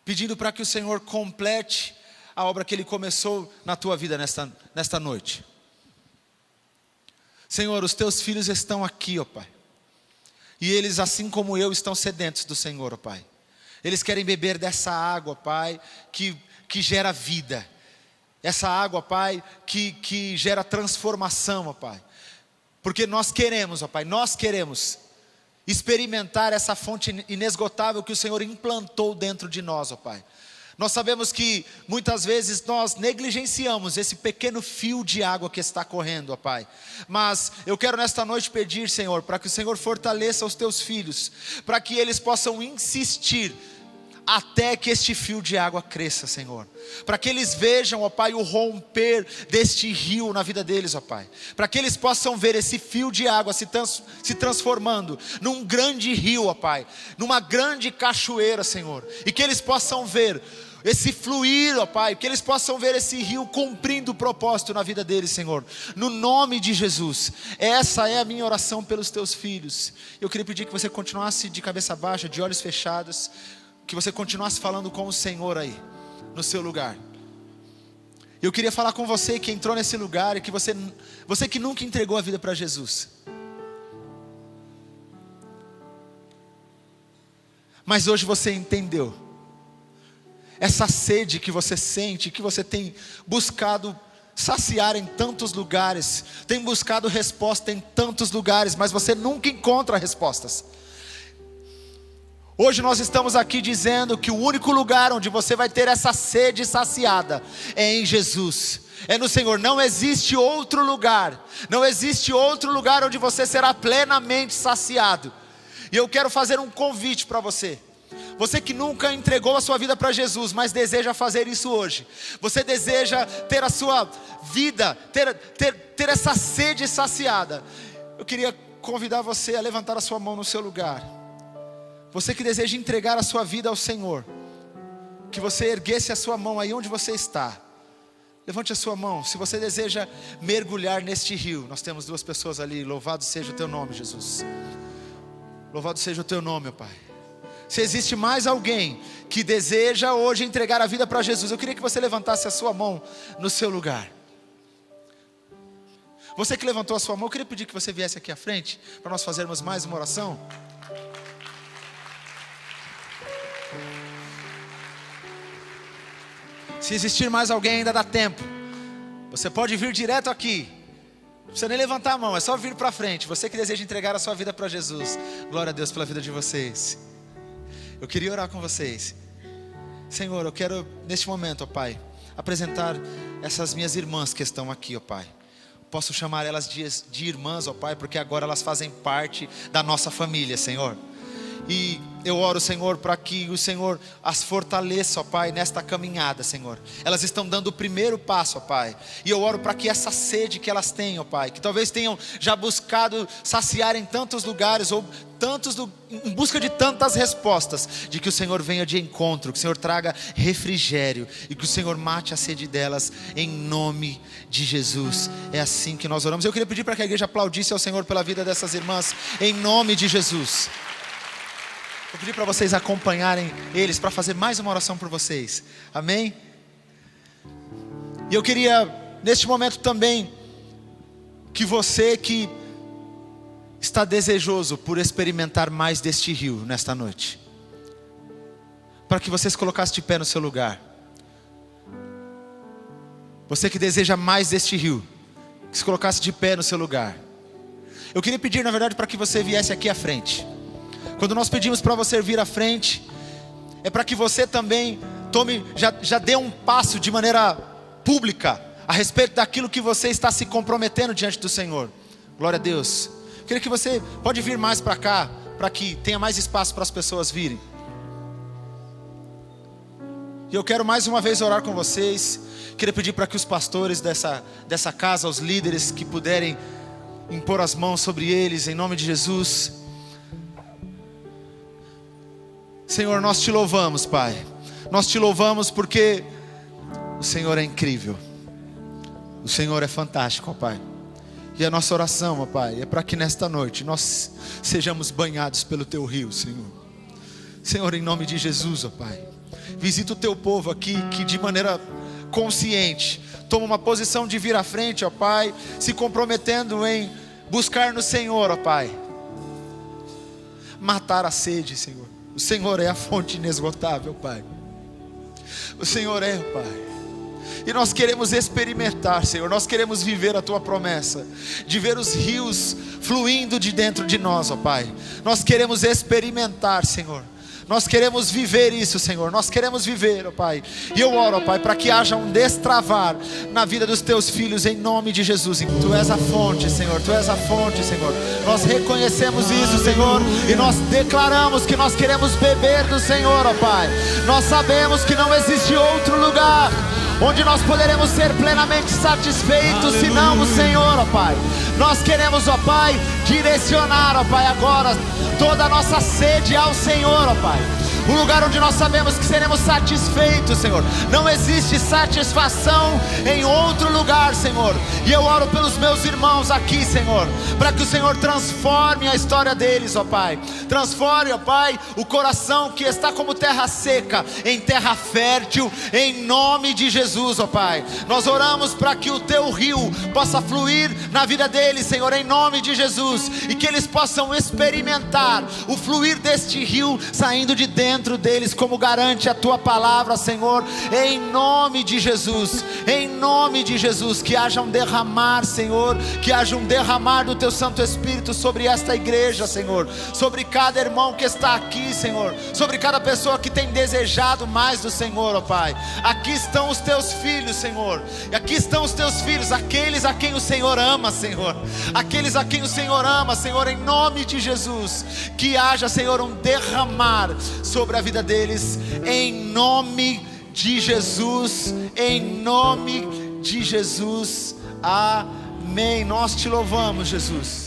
pedindo para que o Senhor complete a obra que Ele começou na tua vida nesta noite. Senhor, os teus filhos estão aqui, ó Pai. E eles, assim como eu, estão sedentos do Senhor, ó Pai. Eles querem beber dessa água, Pai, que gera vida. Essa água, Pai, que gera transformação, ó Pai. Porque nós queremos, ó Pai, nós queremos experimentar essa fonte inesgotável que o Senhor implantou dentro de nós, ó Pai. Nós sabemos que muitas vezes nós negligenciamos esse pequeno fio de água que está correndo, ó Pai. Mas eu quero nesta noite pedir, Senhor, para que o Senhor fortaleça os teus filhos, para que eles possam insistir até que este fio de água cresça, Senhor. Para que eles vejam, ó Pai, o romper deste rio na vida deles, ó Pai. Para que eles possam ver esse fio de água se transformando num grande rio, ó Pai. Numa grande cachoeira, Senhor. E que eles possam ver esse fluir, ó Pai. Que eles possam ver esse rio cumprindo o propósito na vida deles, Senhor. No nome de Jesus. Essa é a minha oração pelos teus filhos. Eu queria pedir que você continuasse de cabeça baixa, de olhos fechados. Que você continuasse falando com o Senhor aí, no seu lugar. Eu queria falar com você que entrou nesse lugar e que você que nunca entregou a vida para Jesus. Mas hoje você entendeu. Essa sede que você sente, que você tem buscado saciar em tantos lugares, tem buscado resposta em tantos lugares, mas você nunca encontra respostas. Hoje nós estamos aqui dizendo que o único lugar onde você vai ter essa sede saciada é em Jesus, é no Senhor. Não existe outro lugar, não existe outro lugar onde você será plenamente saciado. E eu quero fazer um convite para você. Você que nunca entregou a sua vida para Jesus, mas deseja fazer isso hoje. Você deseja ter a sua vida, ter essa sede saciada. Eu queria convidar você a levantar a sua mão no seu lugar. Você que deseja entregar a sua vida ao Senhor, que você erguesse a sua mão aí onde você está. Levante a sua mão, se você deseja mergulhar neste rio. Nós temos 2 pessoas ali. Louvado seja o teu nome, Jesus. Louvado seja o teu nome, ó Pai. Se existe mais alguém que deseja hoje entregar a vida para Jesus, eu queria que você levantasse a sua mão no seu lugar. Você que levantou a sua mão, eu queria pedir que você viesse aqui à frente, para nós fazermos mais uma oração. Se existir mais alguém, ainda dá tempo. Você pode vir direto aqui. Não precisa nem levantar a mão, é só vir para frente. Você que deseja entregar a sua vida para Jesus. Glória a Deus pela vida de vocês. Eu queria orar com vocês. Senhor, eu quero neste momento, ó Pai, apresentar essas minhas irmãs que estão aqui, ó Pai. Posso chamar elas de irmãs, ó Pai, porque agora elas fazem parte da nossa família, Senhor. E eu oro, Senhor, para que o Senhor as fortaleça, ó Pai, nesta caminhada, Senhor. Elas estão dando o primeiro passo, ó Pai. E eu oro para que essa sede que elas têm, ó Pai, que talvez tenham já buscado saciar em tantos lugares, ou em busca de tantas respostas, de que o Senhor venha de encontro, que o Senhor traga refrigério, e que o Senhor mate a sede delas, em nome de Jesus. É assim que nós oramos. Eu queria pedir para que a igreja aplaudisse ao Senhor pela vida dessas irmãs, em nome de Jesus. Eu pedi para vocês acompanharem eles para fazer mais uma oração por vocês. Amém? E eu queria neste momento também que você que está desejoso por experimentar mais deste rio nesta noite, para que você se colocasse de pé no seu lugar. Você que deseja mais deste rio, que se colocasse de pé no seu lugar. Eu queria pedir, na verdade, para que você viesse aqui à frente. Quando nós pedimos para você vir à frente, é para que você também já dê um passo de maneira pública a respeito daquilo que você está se comprometendo diante do Senhor. Glória a Deus. Eu queria que você pode vir mais para cá, para que tenha mais espaço para as pessoas virem. E eu quero mais uma vez orar com vocês. Queria pedir para que os pastores dessa casa, os líderes que puderem impor as mãos sobre eles, em nome de Jesus. Senhor, nós te louvamos, Pai. Nós te louvamos porque o Senhor é incrível. O Senhor é fantástico, ó Pai. E a nossa oração, ó Pai, é para que nesta noite nós sejamos banhados pelo Teu rio, Senhor. Senhor, em nome de Jesus, ó Pai, visita o Teu povo aqui, que de maneira consciente toma uma posição de vir à frente, ó Pai, se comprometendo em buscar no Senhor, ó Pai, matar a sede, Senhor. O Senhor é a fonte inesgotável, Pai. O Senhor é, Pai. E nós queremos experimentar, Senhor. Nós queremos viver a Tua promessa de ver os rios fluindo de dentro de nós, ó Pai. Nós queremos experimentar, Senhor. Nós queremos viver isso, Senhor. Nós queremos viver, ó Pai. E eu oro, ó Pai, para que haja um destravar na vida dos Teus filhos, em nome de Jesus. Tu és a fonte, Senhor. Tu és a fonte, Senhor. Nós reconhecemos isso, Senhor. E nós declaramos que nós queremos beber do Senhor, ó Pai. Nós sabemos que não existe outro lugar onde nós poderemos ser plenamente satisfeitos, senão o Senhor, ó Pai. Nós queremos, ó Pai, direcionar, ó Pai, agora toda a nossa sede ao Senhor, ó Pai. O lugar onde nós sabemos que seremos satisfeitos, Senhor. Não existe satisfação em outro lugar, Senhor. E eu oro pelos meus irmãos aqui, Senhor, para que o Senhor transforme a história deles, ó Pai. Transforme, ó Pai, o coração que está como terra seca em terra fértil, em nome de Jesus, ó Pai. Nós oramos para que o Teu rio possa fluir na vida deles, Senhor, em nome de Jesus. E que eles possam experimentar o fluir deste rio saindo de dentro deles, como garante a Tua palavra, Senhor, em nome de Jesus. Em nome de Jesus, que haja um derramar, Senhor, que haja um derramar do Teu Santo Espírito sobre esta igreja, Senhor, sobre cada irmão que está aqui, Senhor, sobre cada pessoa que tem desejado mais do Senhor, ó Pai. Aqui estão os Teus filhos, Senhor, aqui estão os Teus filhos, aqueles a quem o Senhor ama, Senhor, aqueles a quem o Senhor ama, Senhor, em nome de Jesus, que haja, Senhor, um derramar sobre a vida deles, em nome de Jesus, em nome de Jesus, amém. Nós te louvamos, Jesus.